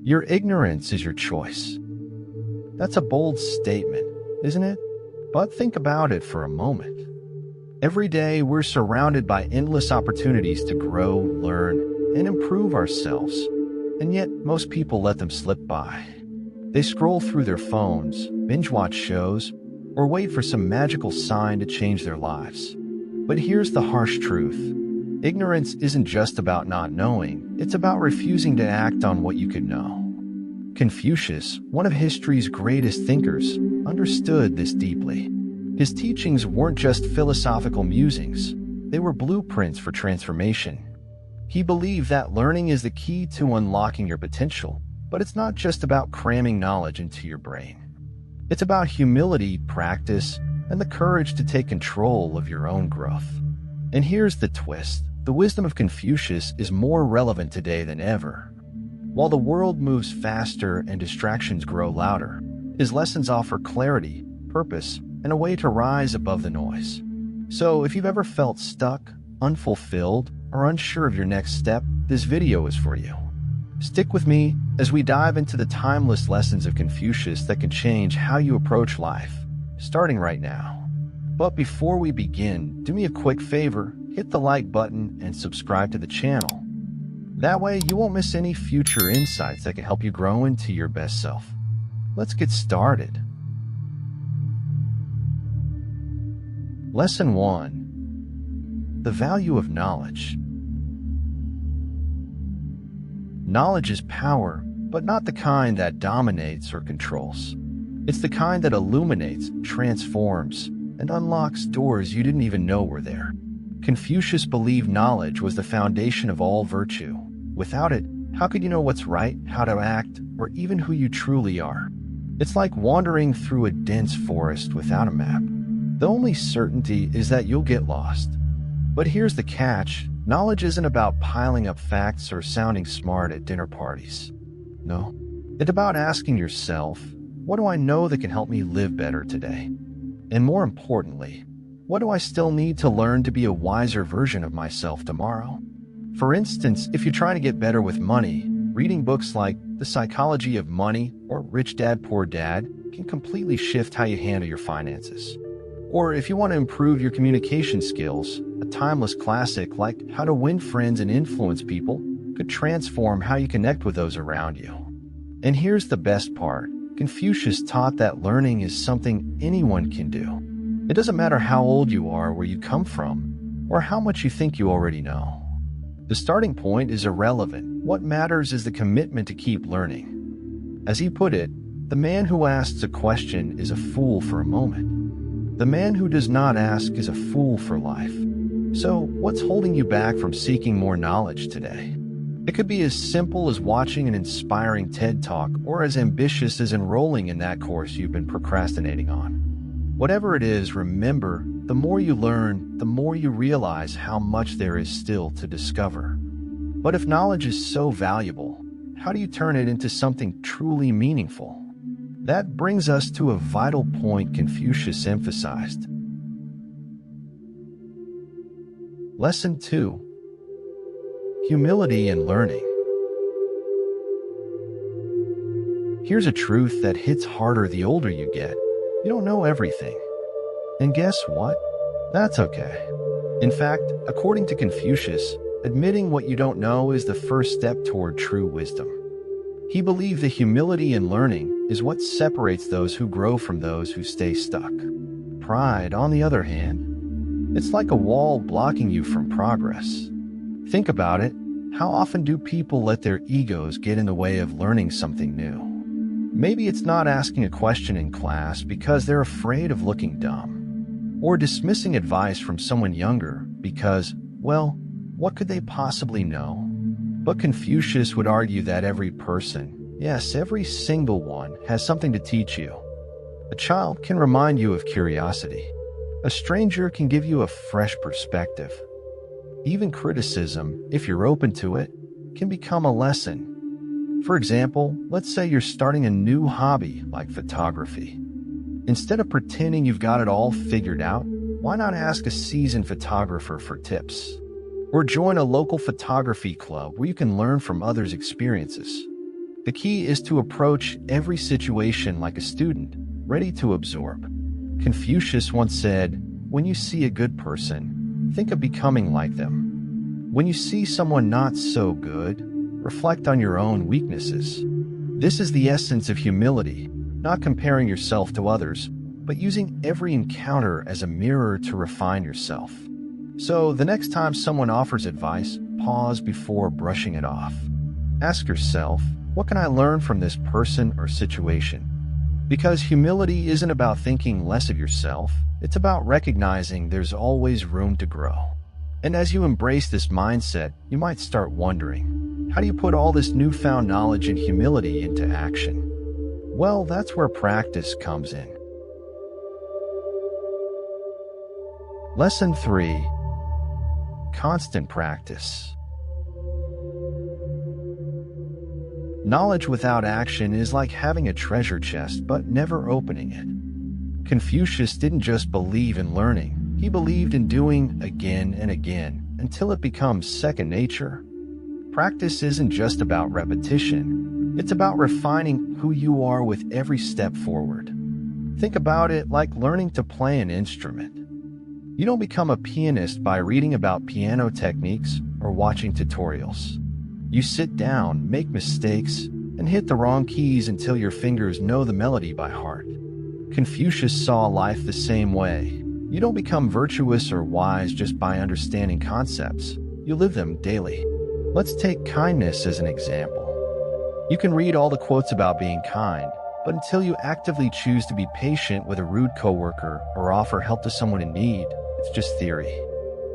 Your ignorance is your choice. That's a bold statement, isn't it? But think about it for a moment. Every day, we're surrounded by endless opportunities to grow, learn, and improve ourselves. And yet, most people let them slip by. They scroll through their phones, binge-watch shows, or wait for some magical sign to change their lives. But here's the harsh truth. Ignorance isn't just about not knowing, it's about refusing to act on what you could know. Confucius, one of history's greatest thinkers, understood this deeply. His teachings weren't just philosophical musings, they were blueprints for transformation. He believed that learning is the key to unlocking your potential, but it's not just about cramming knowledge into your brain. It's about humility, practice, and the courage to take control of your own growth. And here's the twist. The wisdom of Confucius is more relevant today than ever. While the world moves faster and distractions grow louder, his lessons offer clarity, purpose, and a way to rise above the noise. So if you've ever felt stuck, unfulfilled, or unsure of your next step, this video is for you. Stick with me as we dive into the timeless lessons of Confucius that can change how you approach life, starting right now. But before we begin, do me a quick favor, hit the like button and subscribe to the channel. That way you won't miss any future insights that can help you grow into your best self. Let's get started. Lesson 1. The value of knowledge. Knowledge is power, but not the kind that dominates or controls. It's the kind that illuminates, transforms, and unlocks doors you didn't even know were there. Confucius believed knowledge was the foundation of all virtue. Without it, how could you know what's right, how to act, or even who you truly are? It's like wandering through a dense forest without a map. The only certainty is that you'll get lost. But here's the catch. Knowledge isn't about piling up facts or sounding smart at dinner parties. No, it's about asking yourself, what do I know that can help me live better today? And more importantly, what do I still need to learn to be a wiser version of myself tomorrow? For instance, if you're trying to get better with money, reading books like The Psychology of Money or Rich Dad, Poor Dad can completely shift how you handle your finances. Or if you want to improve your communication skills, a timeless classic like How to Win Friends and Influence People could transform how you connect with those around you. And here's the best part. Confucius taught that learning is something anyone can do. It doesn't matter how old you are, where you come from, or how much you think you already know. The starting point is irrelevant. What matters is the commitment to keep learning. As he put it, the man who asks a question is a fool for a moment. The man who does not ask is a fool for life. So, what's holding you back from seeking more knowledge today? It could be as simple as watching an inspiring TED Talk or as ambitious as enrolling in that course you've been procrastinating on. Whatever it is, remember, the more you learn, the more you realize how much there is still to discover. But if knowledge is so valuable, how do you turn it into something truly meaningful? That brings us to a vital point Confucius emphasized. Lesson 2. Humility and learning. Here's a truth that hits harder the older you get. You don't know everything. And guess what? That's okay. In fact, according to Confucius, admitting what you don't know is the first step toward true wisdom. He believed that humility and learning is what separates those who grow from those who stay stuck. Pride, on the other hand, it's like a wall blocking you from progress. Think about it. How often do people let their egos get in the way of learning something new? Maybe it's not asking a question in class because they're afraid of looking dumb, or dismissing advice from someone younger because, well, what could they possibly know? But Confucius would argue that every person, yes, every single one, has something to teach you. A child can remind you of curiosity. A stranger can give you a fresh perspective. Even criticism, if you're open to it, can become a lesson. For example, let's say you're starting a new hobby like photography. Instead of pretending you've got it all figured out, why not ask a seasoned photographer for tips? Or join a local photography club where you can learn from others' experiences. The key is to approach every situation like a student, ready to absorb. Confucius once said, "When you see a good person, think of becoming like them. When you see someone not so good, reflect on your own weaknesses." This is the essence of humility, not comparing yourself to others, but using every encounter as a mirror to refine yourself. So, the next time someone offers advice, pause before brushing it off. Ask yourself, what can I learn from this person or situation? Because humility isn't about thinking less of yourself, it's about recognizing there's always room to grow. And as you embrace this mindset, you might start wondering, how do you put all this newfound knowledge and humility into action? Well, that's where practice comes in. Lesson 3. Constant practice. Knowledge without action is like having a treasure chest but never opening it. Confucius didn't just believe in learning, he believed in doing again and again until it becomes second nature. Practice isn't just about repetition, it's about refining who you are with every step forward. Think about it like learning to play an instrument. You don't become a pianist by reading about piano techniques or watching tutorials. You sit down, make mistakes, and hit the wrong keys until your fingers know the melody by heart. Confucius saw life the same way. You don't become virtuous or wise just by understanding concepts. You live them daily. Let's take kindness as an example. You can read all the quotes about being kind, but until you actively choose to be patient with a rude coworker or offer help to someone in need, it's just theory.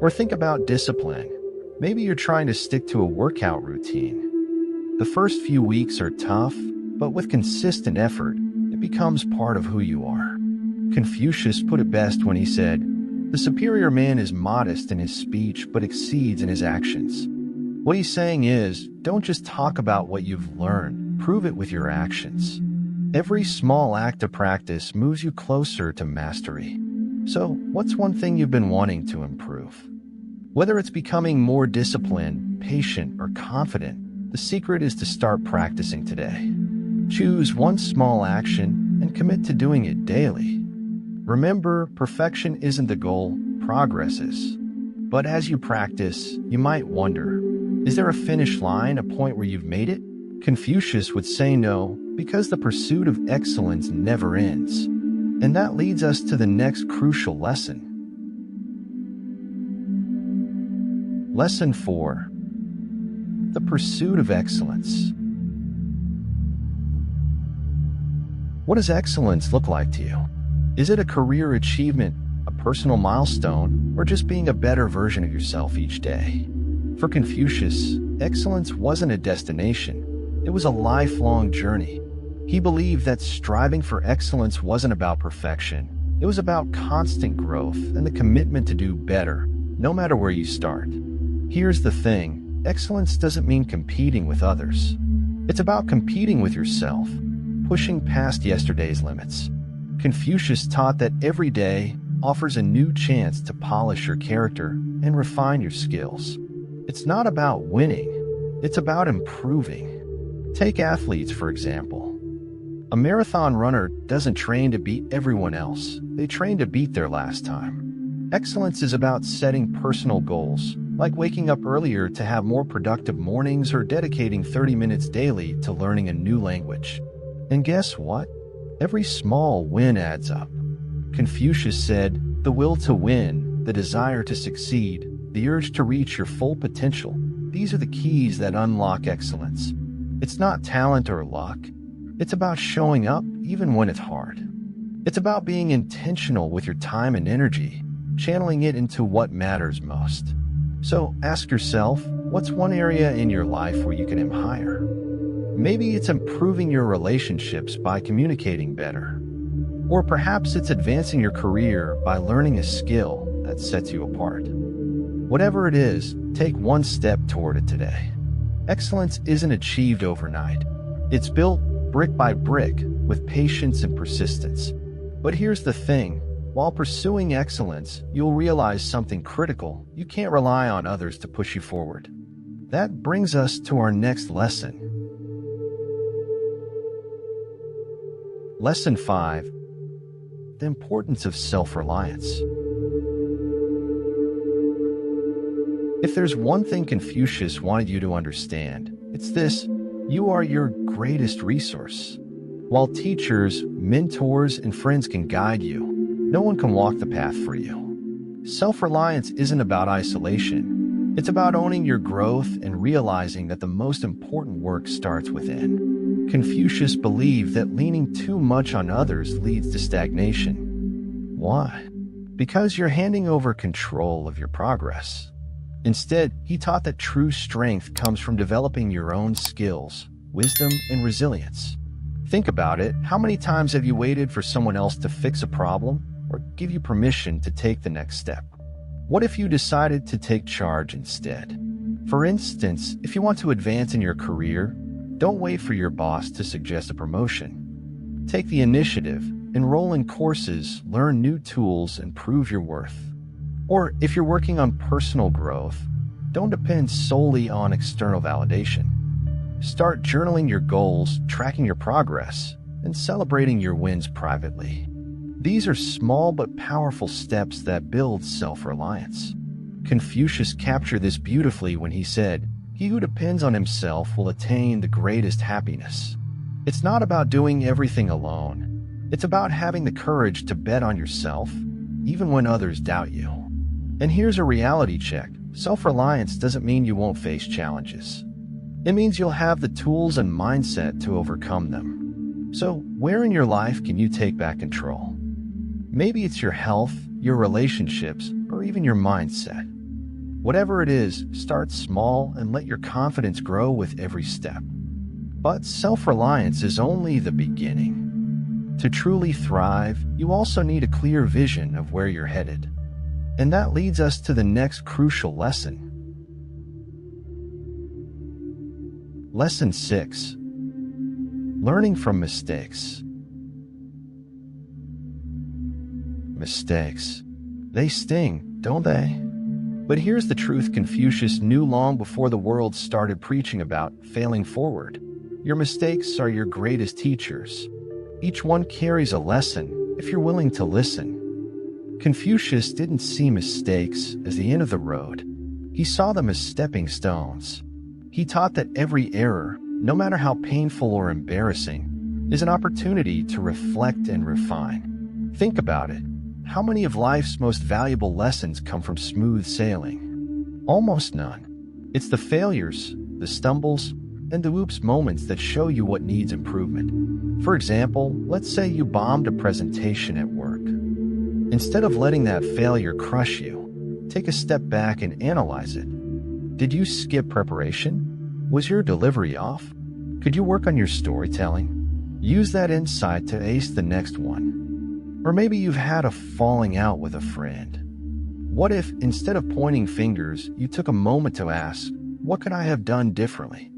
Or think about discipline. Maybe you're trying to stick to a workout routine. The first few weeks are tough, but with consistent effort, it becomes part of who you are. Confucius put it best when he said, "The superior man is modest in his speech but exceeds in his actions." What he's saying is, don't just talk about what you've learned, prove it with your actions. Every small act of practice moves you closer to mastery. So, what's one thing you've been wanting to improve? Whether it's becoming more disciplined, patient, or confident, the secret is to start practicing today. Choose one small action and commit to doing it daily. Remember, perfection isn't the goal, progress is. But as you practice, you might wonder, is there a finish line, a point where you've made it? Confucius would say no, because the pursuit of excellence never ends. And that leads us to the next crucial lesson. Lesson 4. The pursuit of excellence. What does excellence look like to you? Is it a career achievement, a personal milestone, or just being a better version of yourself each day? For Confucius, excellence wasn't a destination, it was a lifelong journey. He believed that striving for excellence wasn't about perfection, it was about constant growth and the commitment to do better, no matter where you start. Here's the thing, excellence doesn't mean competing with others. It's about competing with yourself, pushing past yesterday's limits. Confucius taught that every day offers a new chance to polish your character and refine your skills. It's not about winning, it's about improving. Take athletes, for example. A marathon runner doesn't train to beat everyone else, they train to beat their last time. Excellence is about setting personal goals, like waking up earlier to have more productive mornings or dedicating 30 minutes daily to learning a new language. And guess what? Every small win adds up. Confucius said, the will to win, the desire to succeed, the urge to reach your full potential, these are the keys that unlock excellence. It's not talent or luck. It's about showing up even when it's hard. It's about being intentional with your time and energy, channeling it into what matters most. So ask yourself, what's one area in your life where you can aim higher? Maybe it's improving your relationships by communicating better. Or perhaps it's advancing your career by learning a skill that sets you apart. Whatever it is, take one step toward it today. Excellence isn't achieved overnight. It's built brick by brick with patience and persistence. But here's the thing, while pursuing excellence, you'll realize something critical. You can't rely on others to push you forward. That brings us to our next lesson. Lesson 5. The importance of self-reliance. If there's one thing Confucius wanted you to understand, it's this: you are your greatest resource. While teachers, mentors, and friends can guide you, no one can walk the path for you. Self-reliance isn't about isolation. It's about owning your growth and realizing that the most important work starts within. Confucius believed that leaning too much on others leads to stagnation. Why? Because you're handing over control of your progress. Instead, he taught that true strength comes from developing your own skills, wisdom, and resilience. Think about it. How many times have you waited for someone else to fix a problem or give you permission to take the next step? What if you decided to take charge instead? For instance, if you want to advance in your career, don't wait for your boss to suggest a promotion. Take the initiative, enroll in courses, learn new tools, and prove your worth. Or if you're working on personal growth, don't depend solely on external validation. Start journaling your goals, tracking your progress, and celebrating your wins privately. These are small but powerful steps that build self-reliance. Confucius captured this beautifully when he said, "He who depends on himself will attain the greatest happiness." It's not about doing everything alone. It's about having the courage to bet on yourself, even when others doubt you. And here's a reality check. Self-reliance doesn't mean you won't face challenges. It means you'll have the tools and mindset to overcome them. So, where in your life can you take back control? Maybe it's your health, your relationships, or even your mindset. Whatever it is, start small and let your confidence grow with every step. But self-reliance is only the beginning. To truly thrive, you also need a clear vision of where you're headed. And that leads us to the next crucial lesson. Lesson 6. Learning from mistakes. Mistakes. They sting, don't they? But here's the truth Confucius knew long before the world started preaching about failing forward. Your mistakes are your greatest teachers. Each one carries a lesson if you're willing to listen. Confucius didn't see mistakes as the end of the road. He saw them as stepping stones. He taught that every error, no matter how painful or embarrassing, is an opportunity to reflect and refine. Think about it. How many of life's most valuable lessons come from smooth sailing? Almost none. It's the failures, the stumbles, and the oops moments that show you what needs improvement. For example, let's say you bombed a presentation at work. Instead of letting that failure crush you, take a step back and analyze it. Did you skip preparation? Was your delivery off? Could you work on your storytelling? Use that insight to ace the next one. Or maybe you've had a falling out with a friend. What if, instead of pointing fingers, you took a moment to ask, what could I have done differently?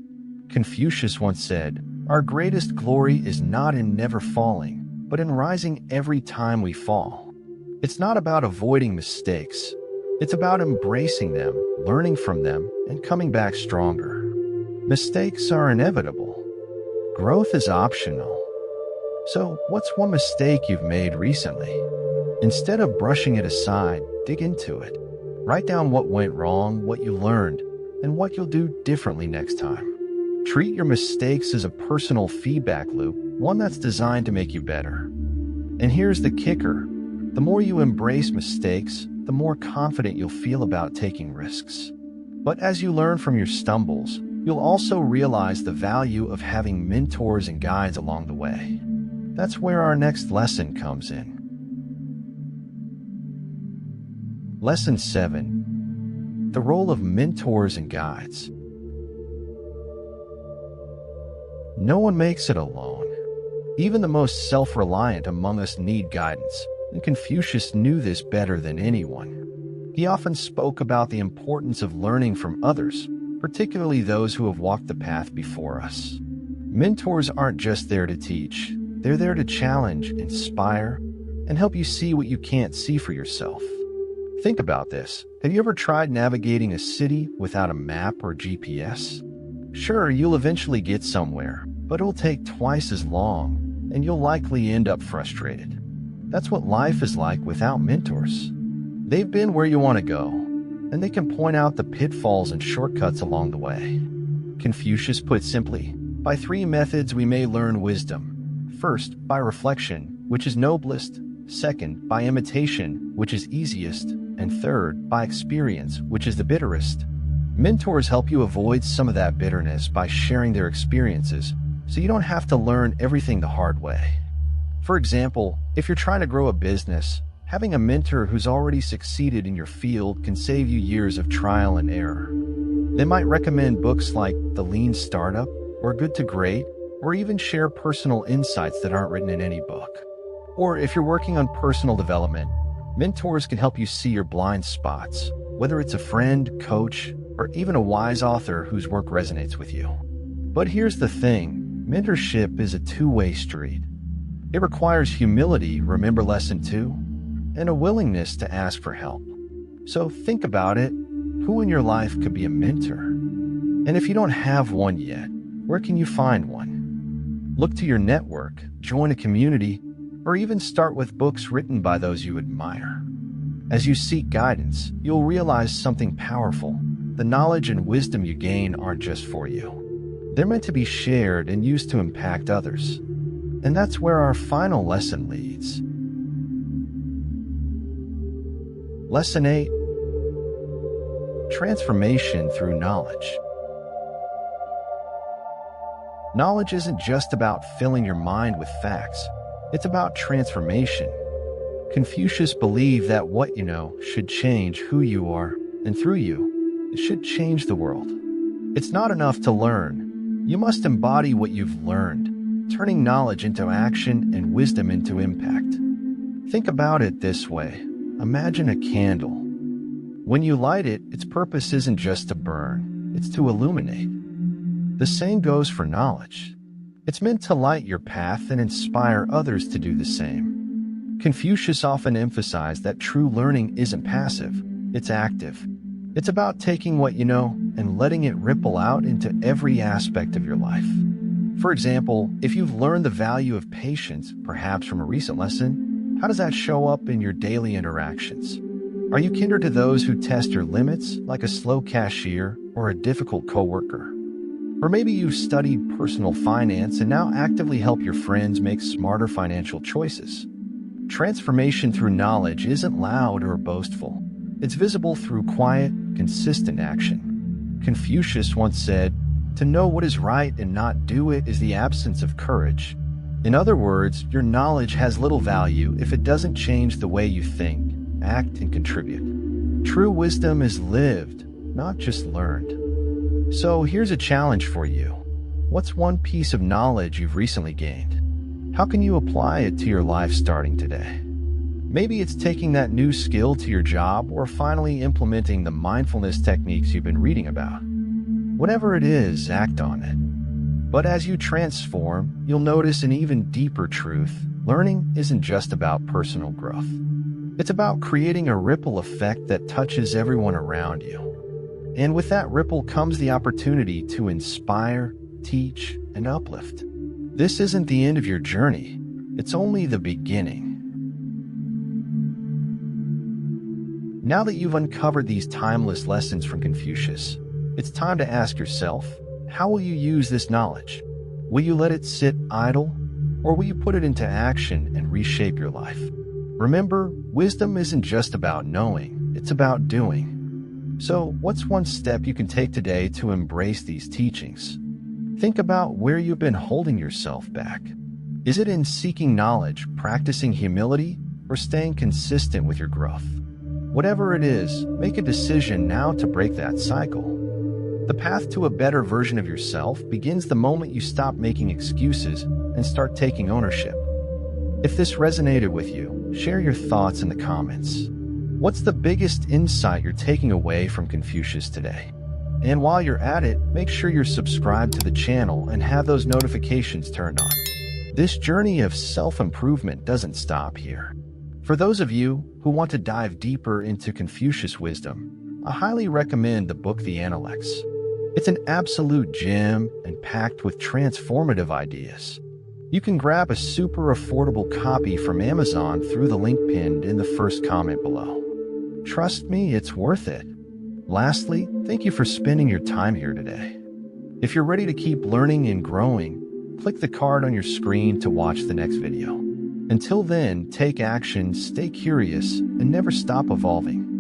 Confucius once said, "Our greatest glory is not in never falling, but in rising every time we fall." It's not about avoiding mistakes. It's about embracing them, learning from them, and coming back stronger. Mistakes are inevitable. Growth is optional. So, what's one mistake you've made recently? Instead of brushing it aside, dig into it. Write down what went wrong, what you learned, and what you'll do differently next time. Treat your mistakes as a personal feedback loop, one that's designed to make you better. And here's the kicker. The more you embrace mistakes, the more confident you'll feel about taking risks. But as you learn from your stumbles, you'll also realize the value of having mentors and guides along the way. That's where our next lesson comes in. Lesson 7. The role of mentors and guides. No one makes it alone. Even the most self-reliant among us need guidance, and Confucius knew this better than anyone. He often spoke about the importance of learning from others, particularly those who have walked the path before us. Mentors aren't just there to teach. They're there to challenge, inspire, and help you see what you can't see for yourself. Think about this. Have you ever tried navigating a city without a map or GPS? Sure, you'll eventually get somewhere, but it'll take twice as long, and you'll likely end up frustrated. That's what life is like without mentors. They've been where you want to go, and they can point out the pitfalls and shortcuts along the way. Confucius put simply, by 3 methods we may learn wisdom. First, by reflection, which is noblest. Second, by imitation, which is easiest. And third, by experience, which is the bitterest. Mentors help you avoid some of that bitterness by sharing their experiences, so you don't have to learn everything the hard way. For example, if you're trying to grow a business, having a mentor who's already succeeded in your field can save you years of trial and error. They might recommend books like The Lean Startup or Good to Great, or even share personal insights that aren't written in any book. Or if you're working on personal development, mentors can help you see your blind spots, whether it's a friend, coach, or even a wise author whose work resonates with you. But here's the thing, mentorship is a two-way street. It requires humility, remember lesson 2, and a willingness to ask for help. So think about it, who in your life could be a mentor? And if you don't have one yet, where can you find one? Look to your network, join a community, or even start with books written by those you admire. As you seek guidance, you'll realize something powerful. The knowledge and wisdom you gain aren't just for you. They're meant to be shared and used to impact others. And that's where our final lesson leads. Lesson 8. Transformation through knowledge. Knowledge isn't just about filling your mind with facts. It's about transformation. Confucius believed that what you know should change who you are, and through you, it should change the world. It's not enough to learn. You must embody what you've learned, turning knowledge into action and wisdom into impact. Think about it this way. Imagine a candle. When you light it, its purpose isn't just to burn, it's to illuminate. The same goes for knowledge. It's meant to light your path and inspire others to do the same. Confucius often emphasized that true learning isn't passive, it's active. It's about taking what you know and letting it ripple out into every aspect of your life. For example, if you've learned the value of patience, perhaps from a recent lesson, how does that show up in your daily interactions? Are you kinder to those who test your limits, like a slow cashier or a difficult coworker? Or maybe you've studied personal finance and now actively help your friends make smarter financial choices. Transformation through knowledge isn't loud or boastful. It's visible through quiet, consistent action. Confucius once said, "To know what is right and not do it is the absence of courage." In other words, your knowledge has little value if it doesn't change the way you think, act, and contribute. True wisdom is lived, not just learned. So here's a challenge for you. What's one piece of knowledge you've recently gained? How can you apply it to your life starting today? Maybe it's taking that new skill to your job or finally implementing the mindfulness techniques you've been reading about. Whatever it is, act on it. But as you transform, you'll notice an even deeper truth. Learning isn't just about personal growth. It's about creating a ripple effect that touches everyone around you. And with that ripple comes the opportunity to inspire, teach, and uplift. This isn't the end of your journey. It's only the beginning. Now that you've uncovered these timeless lessons from Confucius, it's time to ask yourself, how will you use this knowledge? Will you let it sit idle, or will you put it into action and reshape your life? Remember, wisdom isn't just about knowing, it's about doing. So, what's one step you can take today to embrace these teachings? Think about where you've been holding yourself back. Is it in seeking knowledge, practicing humility, or staying consistent with your growth? Whatever it is, make a decision now to break that cycle. The path to a better version of yourself begins the moment you stop making excuses and start taking ownership. If this resonated with you, share your thoughts in the comments. What's the biggest insight you're taking away from Confucius today? And while you're at it, make sure you're subscribed to the channel and have those notifications turned on. This journey of self-improvement doesn't stop here. For those of you who want to dive deeper into Confucius wisdom, I highly recommend the book The Analects. It's an absolute gem and packed with transformative ideas. You can grab a super affordable copy from Amazon through the link pinned in the first comment below. Trust me, it's worth it. Lastly, thank you for spending your time here today. If you're ready to keep learning and growing, click the card on your screen to watch the next video. Until then, take action, stay curious, and never stop evolving.